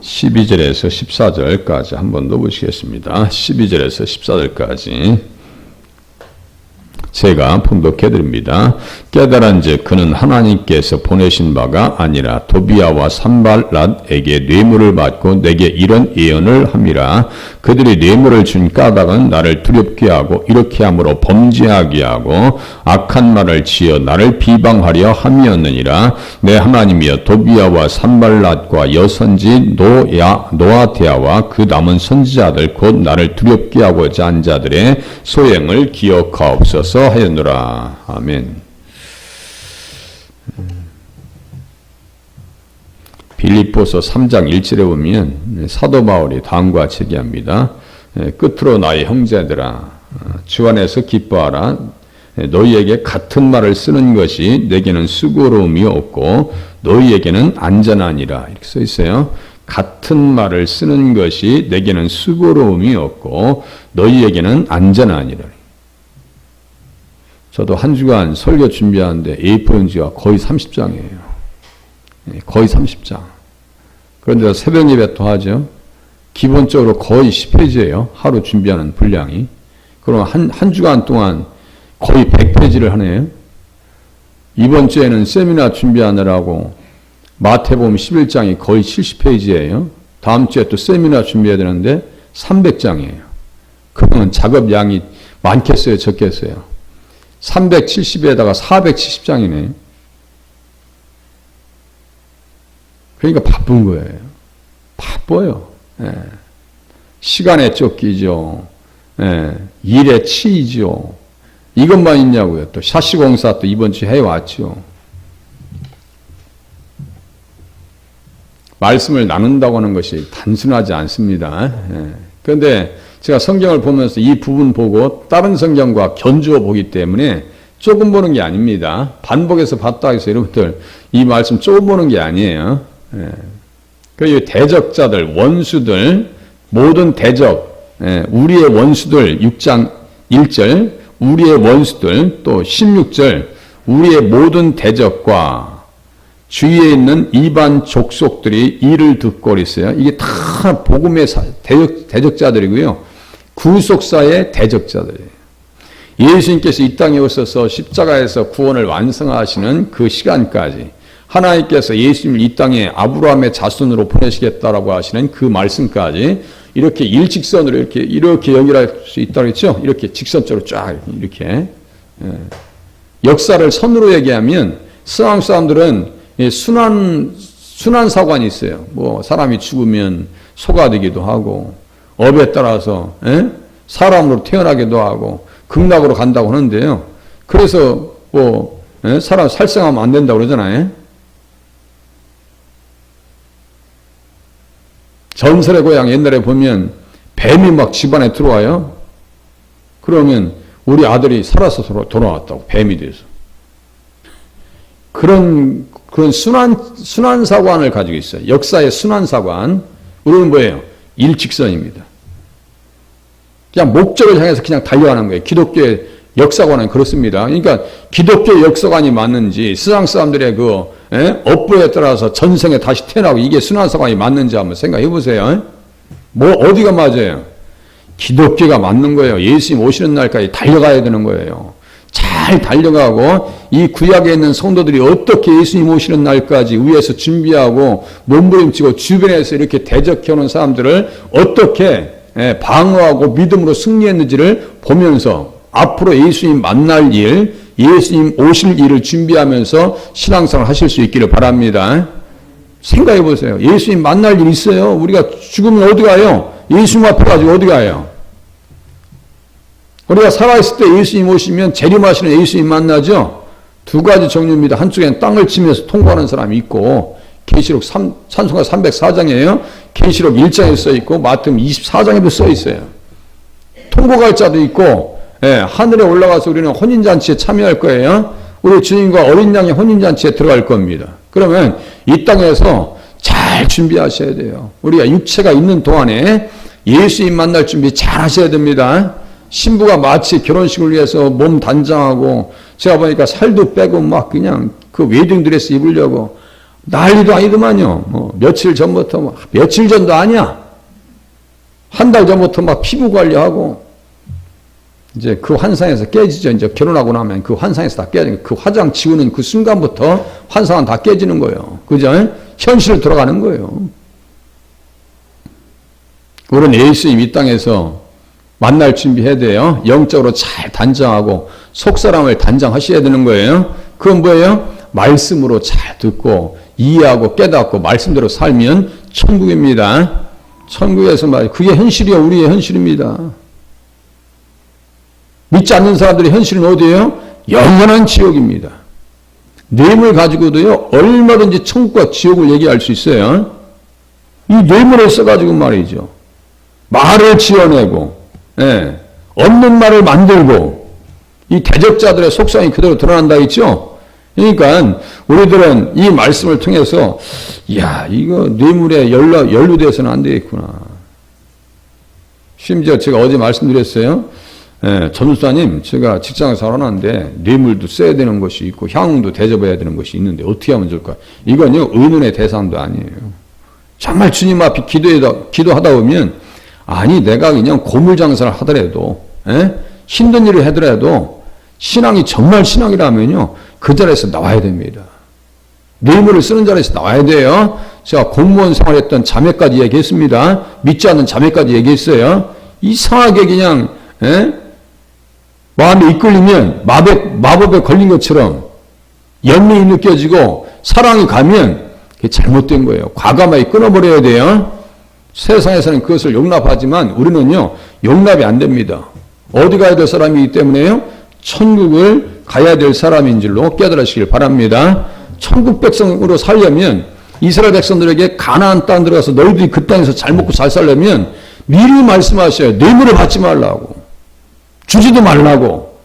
12절에서 14절까지 한번 더 보시겠습니다. 12절에서 14절까지 제가 봉독해 드립니다. 깨달은즉 그는 하나님께서 보내신 바가 아니라 도비아와 산발랏에게 뇌물을 받고 내게 이런 예언을 함이라. 그들이 뇌물을 준 까닭은 나를 두렵게 하고 이렇게 함으로 범죄하게 하고 악한 말을 지어 나를 비방하려 함이었느니라. 내 하나님이여 도비아와 산발랏과 여선지 노아데아와 그 남은 선지자들 곧 나를 두렵게 하고자 한 자들의 소행을 기억하옵소서 하였노라. 아멘. 빌립보서 3장 1절에 보면 사도 바울이 다음과 같이 얘기합니다. 끝으로 나의 형제들아 주 안에서 기뻐하라. 너희에게 같은 말을 쓰는 것이 내게는 수고로움이 없고 너희에게는 안전하니라. 이렇게 써 있어요. 같은 말을 쓰는 것이 내게는 수고로움이 없고 너희에게는 안전하니라. 저도 한 주간 설교 준비하는데 A4용지가 거의 30장이에요. 거의 30장. 그런데 새벽 예배 또 하죠. 기본적으로 거의 10페이지예요. 하루 준비하는 분량이. 그럼 한 주간 동안 거의 100페이지를 하네요. 이번 주에는 세미나 준비하느라고 마태복음 11장이 거의 70페이지예요. 다음 주에 또 세미나 준비해야 되는데 300장이에요. 그러면 작업 양이 많겠어요? 적겠어요? 370에다가 470장이네. 그러니까 바쁜 거예요. 바빠요. 예. 시간에 쫓기죠. 예. 일에 치이죠. 이것만 있냐고요. 또 샤시 공사 또 이번 주에 해왔죠. 말씀을 나눈다고 하는 것이 단순하지 않습니다. 예. 그런데 제가 성경을 보면서 이 부분 보고 다른 성경과 견주어 보기 때문에 조금 보는 게 아닙니다. 반복해서 봤다 해서 여러분들 이 말씀 조금 보는 게 아니에요. 예. 그리고 대적자들, 원수들, 모든 대적, 우리의 원수들 6장 1절, 우리의 원수들 또 16절, 우리의 모든 대적과 주위에 있는 이반 족속들이 이를 듣고 있어요. 이게 다 복음의 대적자들이고요. 구속사의 대적자들이에요. 예수님께서 이 땅에 오셔서 십자가에서 구원을 완성하시는 그 시간까지 하나님께서 예수님을 이 땅에 아브라함의 자손으로 보내시겠다라고 하시는 그 말씀까지 이렇게 일직선으로 이렇게 연결할 수 있다고 했죠. 이렇게 직선적으로 쫙 이렇게 역사를 선으로 얘기하면 서양 사람들은 순환사관이 있어요. 뭐 사람이 죽으면 소가 되기도 하고 업에 따라서 사람으로 태어나기도 하고 극락으로 간다고 하는데요. 그래서 뭐 사람 살생하면 안 된다고 그러잖아요. 전설의 고향 옛날에 보면 뱀이 막 집안에 들어와요. 그러면 우리 아들이 살아서 돌아왔다고 뱀이 돼서. 그런 순환사관을 가지고 있어요. 역사의 순환사관. 우리는 뭐예요? 일직선입니다. 그냥 목적을 향해서 그냥 달려가는 거예요. 기독교의 역사관은 그렇습니다. 그러니까 기독교 역사관이 맞는지 세상 사람들의 그 업보에 따라서 전생에 다시 태어나고 이게 순환사관이 맞는지 한번 생각해 보세요. 뭐 어디가 맞아요? 기독교가 맞는 거예요. 예수님 오시는 날까지 달려가야 되는 거예요. 잘 달려가고 이 구약에 있는 성도들이 어떻게 예수님 오시는 날까지 위에서 준비하고 몸부림치고 주변에서 이렇게 대적해오는 사람들을 어떻게 방어하고 믿음으로 승리했는지를 보면서 앞으로 예수님 만날 일, 예수님 오실 일을 준비하면서 신앙생활 하실 수 있기를 바랍니다. 생각해 보세요. 예수님 만날 일 있어요? 우리가 죽으면 어디 가요? 예수님 앞에 가지고 어디 가요? 우리가 살아있을 때 예수님 오시면 재림하시는 예수님 만나죠? 두 가지 종류입니다. 한쪽에는 땅을 치면서 통과하는 사람이 있고 계시록 찬송가 304장이에요. 계시록 1장에 써 있고 마태복음 24장에도 써 있어요. 통곡할 자도 있고 하늘에 올라가서 우리는 혼인잔치에 참여할 거예요. 우리 주님과 어린 양의 혼인잔치에 들어갈 겁니다. 그러면 이 땅에서 잘 준비하셔야 돼요. 우리가 육체가 있는 동안에 예수님 만날 준비 잘 하셔야 됩니다. 신부가 마치 결혼식을 위해서 몸 단장하고 제가 보니까 살도 빼고 막 그냥 그 웨딩드레스 입으려고 난리도 아니더만요. 뭐 며칠 전부터 며칠 전도 아니야. 한 달 전부터 막 피부 관리하고 이제 그 환상에서 깨지죠. 이제 결혼하고 나면 그 환상에서 다 깨지는 그 화장 지우는 그 순간부터 환상은 다 깨지는 거예요. 그죠? 현실로 돌아가는 거예요. 우리는 예수님 이 땅에서 만날 준비해야 돼요. 영적으로 잘 단장하고 속사람을 단장하셔야 되는 거예요. 그건 뭐예요? 말씀으로 잘 듣고 이해하고 깨닫고 말씀대로 살면 천국입니다. 천국에서 말 그게 현실이요. 우리의 현실입니다. 믿지 않는 사람들의 현실은 어디예요? 영원한 지옥입니다. 뇌물 가지고도요. 얼마든지 천국과 지옥을 얘기할 수 있어요. 이 뇌물을 써가지고 말이죠. 말을 지어내고 없는 말을 만들고 이 대적자들의 속성이 그대로 드러난다 했죠. 그러니까 우리들은 이 말씀을 통해서 이야 이거 뇌물에 연루돼서는 안 되겠구나. 심지어 제가 어제 말씀드렸어요. 전우사님 제가 직장을 살아놨는데 뇌물도 써야 되는 것이 있고 향응도 대접해야 되는 것이 있는데 어떻게 하면 좋을까? 이건요 의논의 대상도 아니에요. 정말 주님 앞에 기도하다 보면 아니 내가 그냥 고물장사를 하더라도 힘든 일을 하더라도 신앙이 정말 신앙이라면요 그 자리에서 나와야 됩니다. 뇌물을 쓰는 자리에서 나와야 돼요. 제가 공무원 생활했던 자매까지 얘기했습니다. 믿지 않는 자매까지 얘기했어요. 이상하게 그냥 마음이 이끌리면 마법에 걸린 것처럼 연민이 느껴지고 사랑이 가면 그게 잘못된 거예요. 과감하게 끊어버려야 돼요. 세상에서는 그것을 용납하지만 우리는요 용납이 안 됩니다. 어디 가야 될 사람이기 때문에요 천국을 가야 될 사람인 줄로 깨달으시길 바랍니다. 천국 백성으로 살려면 이스라엘 백성들에게 가나안 땅 들어가서 너희들이 그 땅에서 잘 먹고 잘 살려면 미리 말씀하셔요. 뇌물을 받지 말라고 주지도 말라고.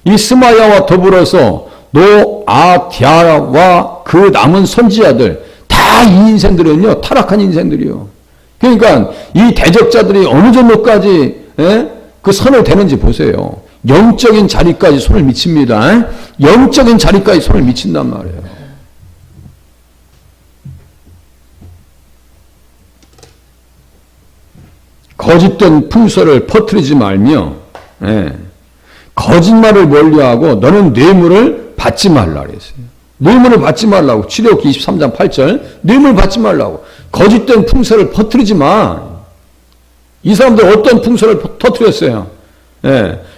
이 스마야와 더불어서 노아디아와 그 남은 선지자들 다 이 인생들은요 타락한 인생들이요. 그러니까 이 대적자들이 어느 정도까지 그 선을 대는지 보세요. 영적인 자리까지 손을 미칩니다. 영적인 자리까지 손을 미친단 말이에요. 거짓된 풍설을 퍼뜨리지 말며 거짓말을 멀리하고 너는 뇌물을 받지 말라 그랬어요. 뇌물을 받지 말라고. 출애굽기 23장 8절 뇌물 받지 말라고. 거짓된 풍설을 퍼뜨리지 마. 이 사람들 어떤 풍설을 터뜨렸어요?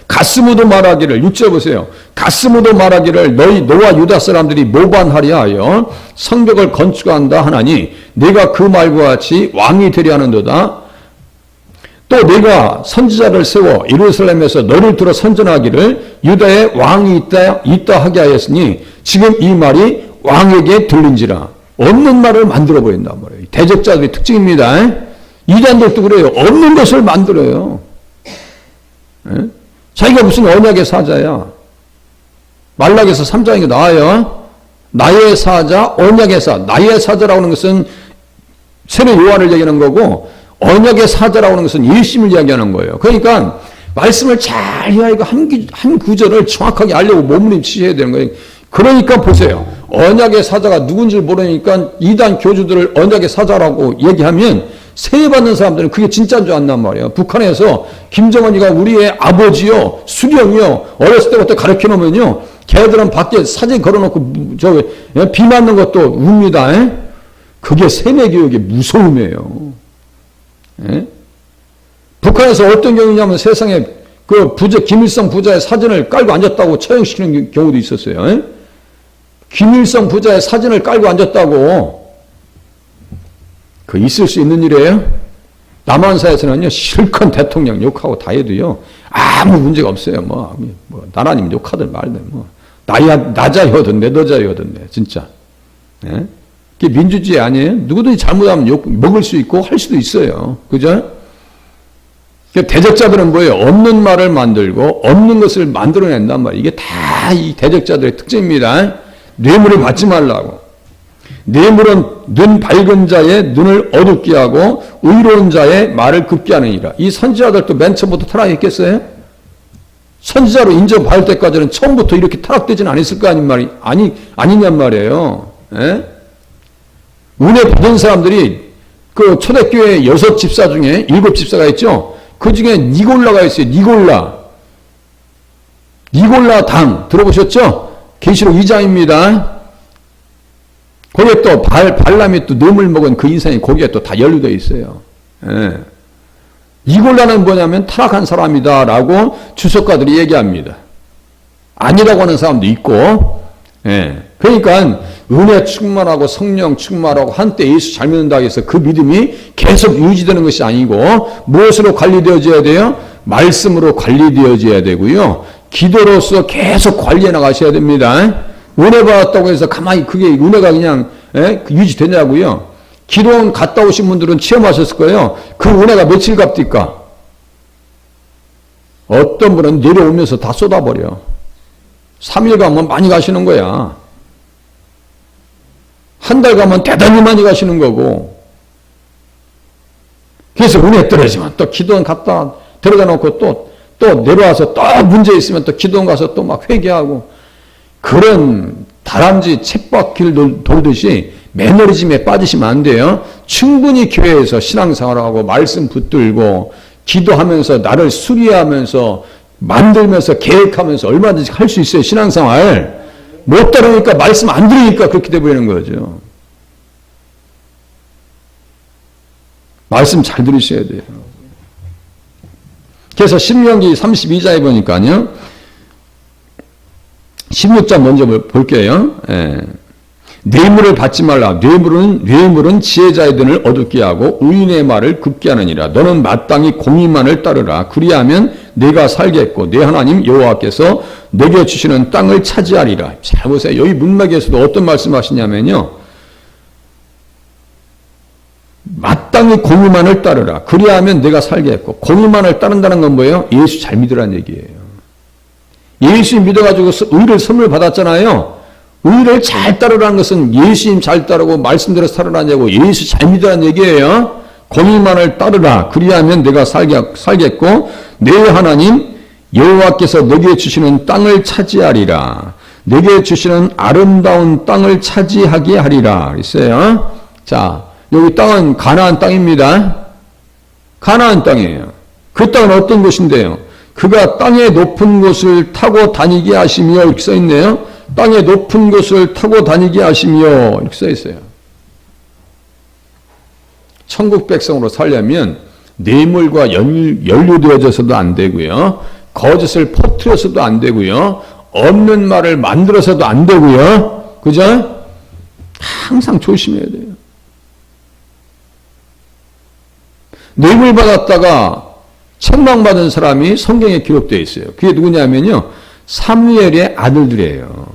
가스무도 말하기를 6절 보세요. 가스무도 말하기를 너희 노아 유다 사람들이 모반하려 하여 성벽을 건축한다 하나니 네가 그 말과 같이 왕이 되려 하는도다. 또 네가 선지자를 세워 예루살렘에서 너를 들어 선전하기를 유다에 왕이 있다 하게 하였으니 지금 이 말이 왕에게 들린지라. 없는 말을 만들어 버린단 말이에요. 대적자들의 특징입니다. 이단들도 그래요. 없는 것을 만들어요. 자기가 무슨 언약의 사자야. 말락에서 3장에 나와요. 나의 사자, 언약의 사. 나의 사자라고 하는 것은 세례 요한을 얘기하는 거고 언약의 사자라고 하는 것은 예수님을 이야기하는 거예요. 그러니까 말씀을 잘 이해하고 한 구절을 정확하게 알려고 몸부림치셔야 되는 거예요. 그러니까 보세요. 언약의 사자가 누군지 모르니까 이단 교주들을 언약의 사자라고 얘기하면 세례받는 사람들은 그게 진짜인 줄 안단 말이에요. 북한에서 김정은이가 우리의 아버지요, 수령이요, 어렸을 때부터 가르쳐 놓으면요, 걔들은 밖에 사진 걸어놓고 비 맞는 것도 웁니다. 그게 세뇌교육의 무서움이에요. 북한에서 어떤 경우냐면 세상에 그 김일성 부자의 사진을 깔고 앉았다고 처형시키는 경우도 있었어요. 김일성 부자의 사진을 깔고 앉았다고. 그 있을 수 있는 일이에요. 남한사에서는요 실컷 대통령 욕하고 다 해도요 아무 문제가 없어요. 뭐 나라님 욕하든 말든 뭐 나자여든 내더자여든 진짜. 그게 민주주의 아니에요? 누구든지 잘못하면 먹을 수 있고 할 수도 있어요. 그죠? 대적자들은 뭐예요? 없는 말을 만들고 없는 것을 만들어낸단 말이에요. 이게 다 이 대적자들의 특징입니다. 뇌물을 받지 말라고. 뇌물은 눈 밝은 자의 눈을 어둡게 하고 의로운 자의 말을 급게 하느니라. 이 선지자들도 맨 처음부터 타락했겠어요? 선지자로 인정받을 때까지는 처음부터 이렇게 타락되지는 않았을 거 아니냔 말이에요. 예? 은혜 받은 사람들이 그 초대교회 6집사 중에 7집사가 있죠. 그 중에 니골라가 있어요. 니골라 당 들어보셨죠? 계시록 2장입니다. 거기에 또 발람이 또 뇌물 먹은 그 인상이 거기에 또 다 연루되어 있어요. 예. 니골라는 뭐냐면 타락한 사람이다라고 주석가들이 얘기합니다. 아니라고 하는 사람도 있고, 예. 그러니까 은혜 충만하고 성령 충만하고 한때 예수 잘 믿는다고 해서 그 믿음이 계속 유지되는 것이 아니고 무엇으로 관리되어져야 돼요? 말씀으로 관리되어져야 되고요. 기도로서 계속 관리해 나가셔야 됩니다. 은혜 받았다고 해서 가만히 그게 은혜가 그냥 유지되냐고요. 기도원 갔다 오신 분들은 체험하셨을 거예요. 그 은혜가 며칠 갑니까? 어떤 분은 내려오면서 다 쏟아버려. 3일 가면 많이 가시는 거야. 한 달 가면 대단히 많이 가시는 거고. 그래서 은혜 떨어지면 또 기도원 갔다 데려다 놓고 또 내려와서 또 문제 있으면 또 기도원 가서 또 막 회개하고 그런 다람쥐 쳇바퀴를 돌듯이 매너리즘에 빠지시면 안 돼요. 충분히 교회에서 신앙생활하고 말씀 붙들고 기도하면서 나를 수리하면서 만들면서 계획하면서 얼마든지 할 수 있어요. 신앙생활. 못 따르니까 말씀 안 들으니까 그렇게 돼버리는 거죠. 말씀 잘 들으셔야 돼요. 그래서 신명기 32장에 보니까요. 16장 먼저 볼게요. 예. 뇌물을 받지 말라. 뇌물은 지혜자의 돈을 어둡게 하고 의인의 말을 굽게 하느니라. 너는 마땅히 공의만을 따르라. 그리하면 내가 살겠고 내 하나님 여호와께서 내게 주시는 땅을 차지하리라. 잘 보세요. 여기 문맥에서도 어떤 말씀하시냐면요. 마땅히 공의만을 따르라. 그리하면 내가 살겠고. 공의만을 따른다는 건 뭐예요? 예수 잘 믿으라는 얘기예요. 예수 믿어가지고 의를 선물 받았잖아요. 의를 잘 따르라는 것은 예수님 잘 따르고 말씀대로 살아라는 얘기고 예수 잘 믿으라는 얘기예요. 공의만을 따르라. 그리하면 내가 살겠고 내 하나님 여호와께서 내게 주시는 땅을 차지하리라. 내게 주시는 아름다운 땅을 차지하게 하리라. 있어요. 자, 여기 땅은 가나안 땅입니다. 가나안 땅이에요. 그 땅은 어떤 곳인데요? 그가 땅의 높은 곳을 타고 다니게 하시며 이렇게 써 있네요. 땅의 높은 곳을 타고 다니게 하시며 이렇게 써 있어요. 천국 백성으로 살려면 뇌물과 연루되어져서도 안 되고요. 거짓을 퍼뜨려서도 안 되고요. 없는 말을 만들어서도 안 되고요. 그죠? 항상 조심해야 돼요. 뇌물 받았다가 책망받은 사람이 성경에 기록되어 있어요. 그게 누구냐면요. 사무엘의 아들들이에요.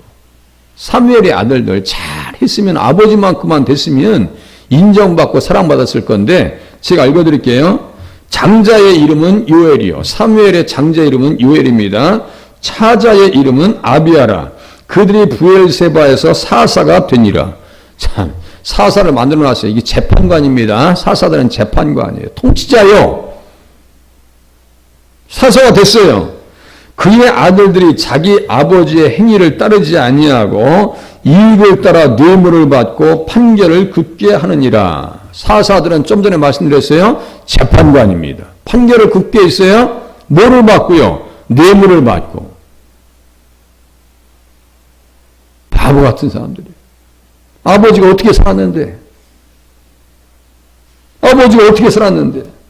사무엘의 아들들 잘 했으면 아버지만큼만 됐으면 인정받고 사랑받았을 건데 제가 읽어드릴게요. 장자의 이름은 요엘이요. 사무엘의 장자 이름은 요엘입니다. 차자의 이름은 아비아라. 그들이 부엘세바에서 사사가 되니라. 참 사사를 만들어놨어요. 이게 재판관입니다. 사사들은 재판관이에요. 통치자요. 사사가 됐어요. 그의 아들들이 자기 아버지의 행위를 따르지 아니하고 이익을 따라 뇌물을 받고 판결을 굽게 하느니라. 사사들은 좀 전에 말씀드렸어요. 재판관입니다. 판결을 굽게 했어요. 뭐를 받고요? 뇌물을 받고. 바보 같은 사람들이. 아버지가 어떻게 살았는데? 아버지가 어떻게 살았는데?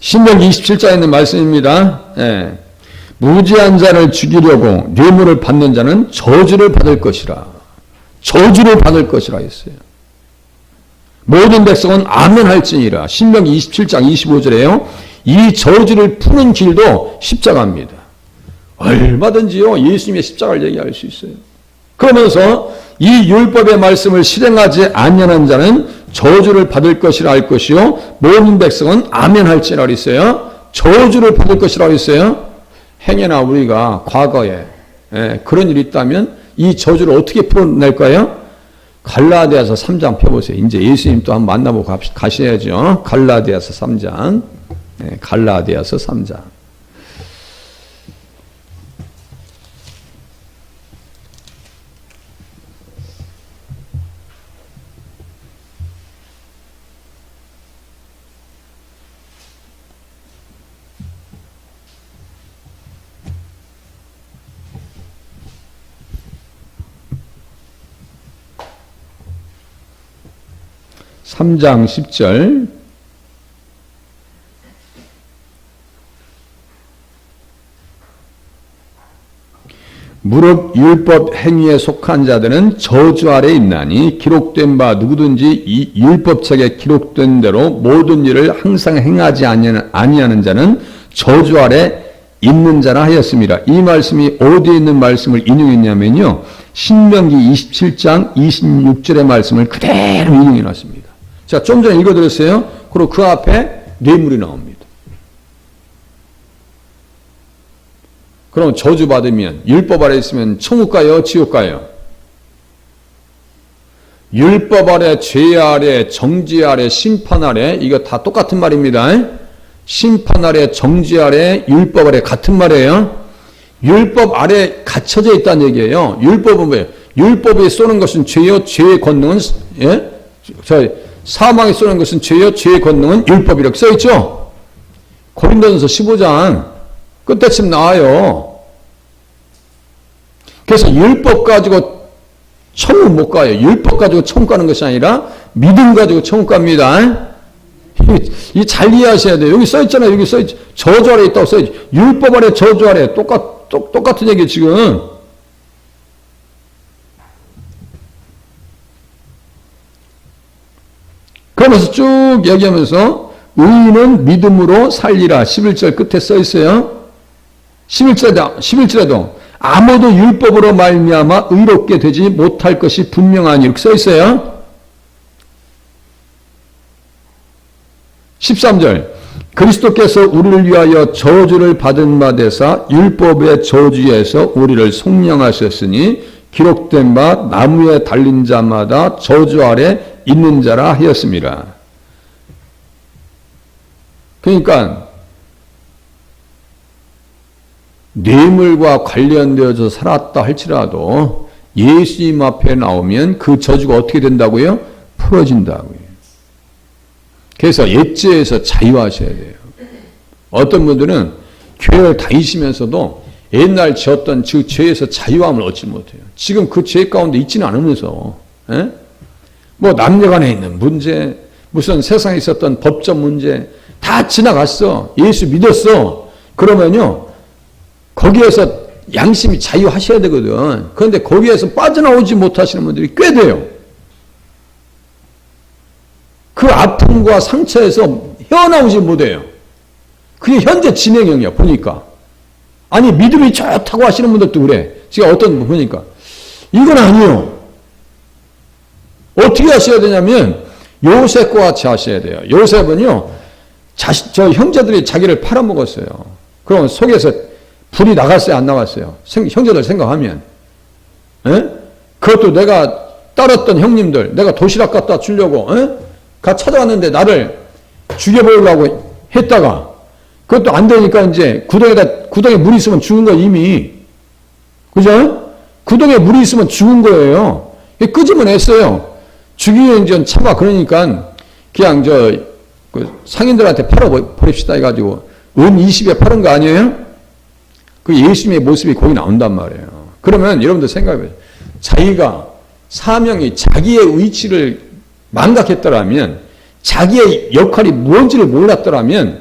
신명기 27장에 있는 말씀입니다. 예. 무지한 자를 죽이려고 뇌물을 받는 자는 저주를 받을 것이라. 저주를 받을 것이라 했어요. 모든 백성은 아멘 할지니라. 신명기 27장 25절에요. 이 저주를 푸는 길도 십자가입니다. 얼마든지요. 예수님의 십자가를 얘기할 수 있어요. 그러면서 이 율법의 말씀을 실행하지 아니하는 자는 저주를 받을 것이라 할 것이요. 모든 백성은 아멘 할지라 그랬어요. 저주를 받을 것이라 그랬어요. 행여나 우리가 과거에 그런 일이 있다면 이 저주를 어떻게 풀어낼까요? 갈라디아서 3장 펴보세요. 이제 예수님 또 한번 만나보고 가셔야죠. 갈라디아서 3장. 갈라디아서 3장. 3장 10절. 무릇 율법 행위에 속한 자들은 저주 아래 있나니 기록된 바 누구든지 이 율법책에 기록된 대로 모든 일을 항상 행하지 아니하는 자는 저주 아래 있는 자라 하였습니다. 이 말씀이 어디에 있는 말씀을 인용했냐면요, 신명기 27장 26절의 말씀을 그대로 인용해 놨습니다. 자, 좀 전에 읽어드렸어요. 그리고 그 앞에 뇌물이 나옵니다. 그럼 저주받으면, 율법 아래 있으면 천국 가요, 지옥 가요? 율법 아래, 죄 아래, 정죄 아래, 심판 아래, 이거 다 똑같은 말입니다. 심판 아래, 정죄 아래, 율법 아래 같은 말이에요. 율법 아래 갇혀져 있다는 얘기예요. 율법은 뭐예요? 율법에 쏘는 것은 죄요, 죄의 권능은, 사망에 쏘는 것은 죄요, 죄의 권능은 율법 이렇게 써있죠? 고린도전서 15장 끝에쯤 나와요. 그래서 율법 가지고 천국 못 가요. 율법 가지고 천국 가는 것이 아니라 믿음 가지고 천국 갑니다. 이 잘 이해하셔야 돼요. 여기 써있잖아요. 여기 써있죠. 저주 아래 있다고 써있죠. 율법 아래 저주 아래 똑같은 얘기 지금. 그러면서 쭉 얘기하면서 의인은 믿음으로 살리라. 11절 끝에 써있어요. 11절에도 아무도 율법으로 말미암아 의롭게 되지 못할 것이 분명하니 이렇게 써있어요. 13절 그리스도께서 우리를 위하여 저주를 받은 바 되사 율법의 저주에서 우리를 속량하셨으니 기록된 바 나무에 달린 자마다 저주 아래 있는 자라 하였습니다. 그러니까 뇌물과 관련되어서 살았다 할지라도 예수님 앞에 나오면 그 저주가 어떻게 된다고요? 풀어진다고요. 그래서 옛죄에서 자유하셔야 돼요. 어떤 분들은 교회를 다니시면서도 옛날 지었던 그 죄에서 자유함을 얻지 못해요. 지금 그 죄 가운데 있지는 않으면서, 뭐 남녀간에 있는 문제, 무슨 세상에 있었던 법적 문제 다 지나갔어. 예수 믿었어. 그러면요, 거기에서 양심이 자유하셔야 되거든. 그런데 거기에서 빠져나오지 못하시는 분들이 꽤 돼요. 그 아픔과 상처에서 헤어나오지 못해요. 그게 현재 진행형이야, 보니까. 아니, 믿음이 좋다고 하시는 분들도 그래. 제가 어떤 분 보니까. 이건 아니요. 어떻게 하셔야 되냐면, 요셉과 같이 하셔야 돼요. 요셉은요, 저 형제들이 자기를 팔아먹었어요. 그럼 속에서 불이 나갔어요, 안 나갔어요? 형제들 생각하면. 그것도 내가 따랐던 형님들, 내가 도시락 갖다 주려고, 가 찾아왔는데 나를 죽여버리려고 했다가, 그것도 안 되니까 이제 구덩이에 물이 있으면 죽은 거 이미. 그죠? 구덩이에 물이 있으면 죽은 거예요. 끄집어냈어요. 죽이면 이제 참아. 그러니까 그냥 그 상인들한테 팔아버립시다 해가지고 은 20에 팔은 거 아니에요? 그 예수님의 모습이 거기 나온단 말이에요. 그러면 여러분들 생각해봐요. 자기가 사명이 자기의 위치를 망각했더라면, 자기의 역할이 뭔지를 몰랐더라면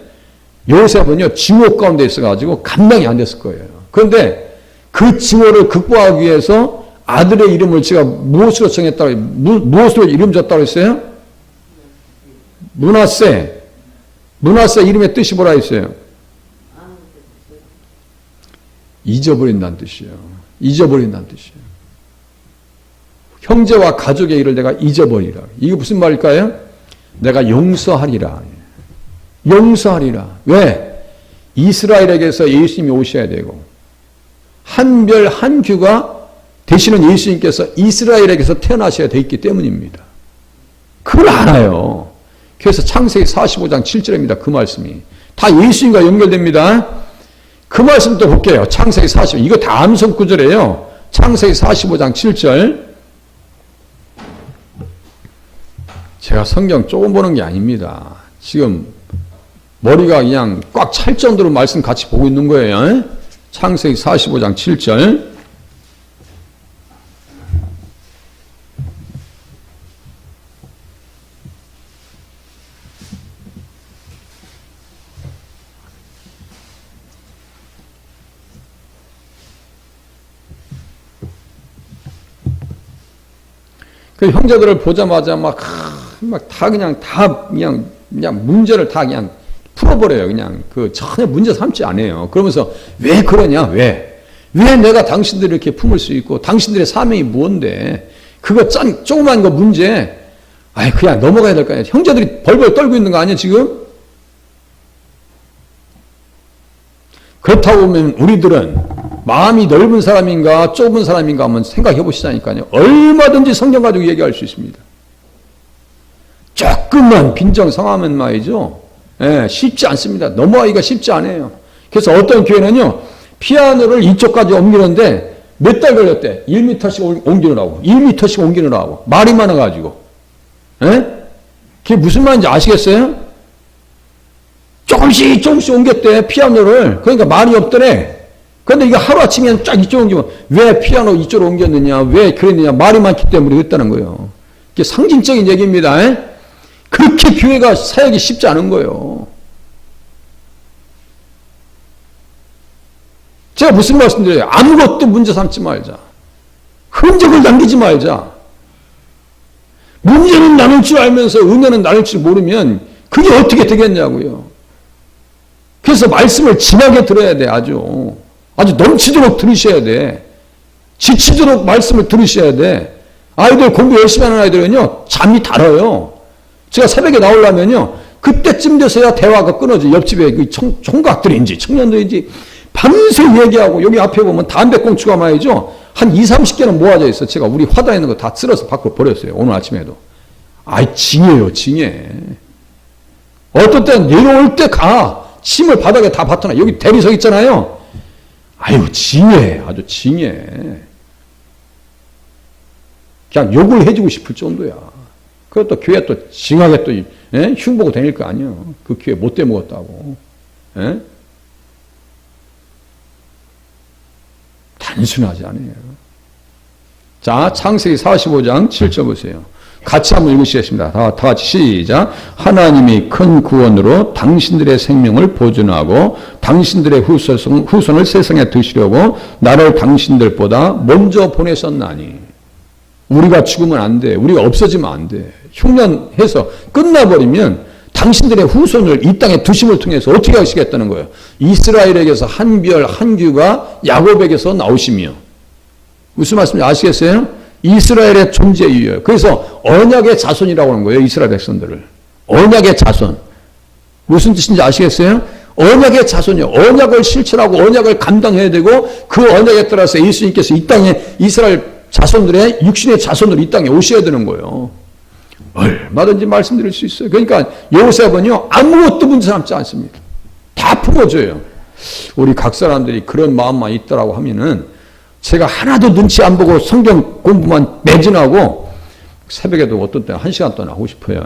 요셉은요 징호 가운데 있어가지고 감당이 안 됐을 거예요. 그런데 그 징호를 극복하기 위해서 아들의 이름을 제가 무엇으로 정했다고, 무엇으로 이름 줬다고 했어요? 므낫세. 므낫세 이름의 뜻이 뭐라 했어요? 잊어버린다는 뜻이에요. 잊어버린다는 뜻이에요. 형제와 가족의 일을 내가 잊어버리라. 이게 무슨 말일까요? 내가 용서하리라. 용서하리라. 왜? 이스라엘에게서 예수님이 오셔야 되고, 한별 한규가 되시는 예수님께서 이스라엘에게서 태어나셔야 되기 때문입니다. 그걸 알아요. 그래서 창세기 45장 7절입니다. 그 말씀이. 다 예수님과 연결됩니다. 그 말씀 또 볼게요. 창세기 45. 이거 다 암송 구절이에요. 창세기 45장 7절. 제가 성경 조금 보는 게 아닙니다. 지금 머리가 그냥 꽉 찰 정도로 말씀 같이 보고 있는 거예요. 창세기 45장 7절. 그 형제들을 보자마자 그냥 문제를 다 그냥 풀어버려요. 그냥 전혀 문제 삼지 않아요. 그러면서 왜 그러냐? 왜 내가 당신들을 이렇게 품을 수 있고 당신들의 사명이 뭔데? 그거 조그만 거 문제, 그냥 넘어가야 될 거 아니야. 형제들이 벌벌 떨고 있는 거 아니야, 지금? 그렇다고 보면 우리들은 마음이 넓은 사람인가 좁은 사람인가 한번 생각해 보시자니까요. 얼마든지 성경 가지고 얘기할 수 있습니다. 조금만 빈정상하면 말이죠. 쉽지 않습니다. 넘어가기가 쉽지 않아요. 그래서 어떤 교회는요, 피아노를 이쪽까지 옮기는데 몇 달 걸렸대. 1m씩 옮기느라고. 1m씩 옮기느라고. 말이 많아가지고. 그게 무슨 말인지 아시겠어요? 조금씩 옮겼대, 피아노를. 그러니까 말이 없더래. 그런데 이거 하루아침에 쫙 이쪽 옮기면 왜 피아노 이쪽으로 옮겼느냐, 왜 그랬느냐, 말이 많기 때문에 그랬다는 거예요. 이게 상징적인 얘기입니다. 그렇게 교회가 사역이 쉽지 않은 거예요. 제가 무슨 말씀드려요? 아무것도 문제 삼지 말자. 흔적을 남기지 말자. 문제는 나눌 줄 알면서 은혜는 나눌 줄 모르면 그게 어떻게 되겠냐고요. 그래서 말씀을 진하게 들어야 돼. 아주 넘치도록 들으셔야 돼. 지치도록 말씀을 들으셔야 돼. 아이들 공부 열심히 하는 아이들은요, 잠이 달아요. 제가 새벽에 나오려면요, 그때쯤 돼서야 대화가 끊어져. 옆집에 그 총각들인지 청년들인지 밤새 얘기하고, 여기 앞에 보면 담배꽁초가 말이죠, 한 20, 30개는 모아져 있어. 제가 우리 화단에 있는 거 다 쓸어서 밖으로 버렸어요. 오늘 아침에도. 징해요, 징해. 어떤 때는 내려올 때 침을 바닥에 다 뱉어놔. 여기 대리석 있잖아요. 징해. 아주 징해. 그냥 욕을 해주고 싶을 정도야. 그것도 교회 또 징하게 또 흉보고 다닐 거 아니에요. 그 교회 못돼 먹었다고. 단순하지 않아요. 자, 창세기 45장 7절 보세요. 같이 한번 읽으시겠습니다. 다 같이 시작. 하나님이 큰 구원으로 당신들의 생명을 보존하고 당신들의 후손을 세상에 드시려고 나를 당신들보다 먼저 보내셨나니. 우리가 죽으면 안 돼. 우리가 없어지면 안 돼. 흉년해서 끝나버리면 당신들의 후손을 이 땅에 두심을 통해서 어떻게 하시겠다는 거예요? 이스라엘에게서 한별 한규가 야곱에게서 나오시며. 무슨 말씀인지 아시겠어요? 이스라엘의 존재 이유예요. 그래서 언약의 자손이라고 하는 거예요. 이스라엘 백성들을. 언약의 자손. 무슨 뜻인지 아시겠어요? 언약의 자손이요. 언약을 실천하고 언약을 감당해야 되고 그 언약에 따라서 예수님께서 이 땅에 이스라엘 자손들의 육신의 자손으로 이 땅에 오셔야 되는 거예요. 얼마든지 말씀드릴 수 있어요. 그러니까 요셉은요, 아무것도 문제 삼지 않습니다. 다 품어줘요. 우리 각 사람들이 그런 마음만 있더라고 하면은 제가 하나도 눈치 안 보고 성경 공부만 매진하고 새벽에도 어떤 때는 1시간 동안 하고 싶어요.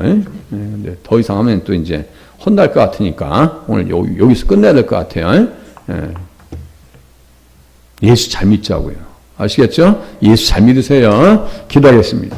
근데 더 이상 하면 또 이제 혼날 것 같으니까 오늘 여기서 끝내야 될 것 같아요. 예수 잘 믿자고요. 아시겠죠? 예수 잘 믿으세요. 기다리겠습니다.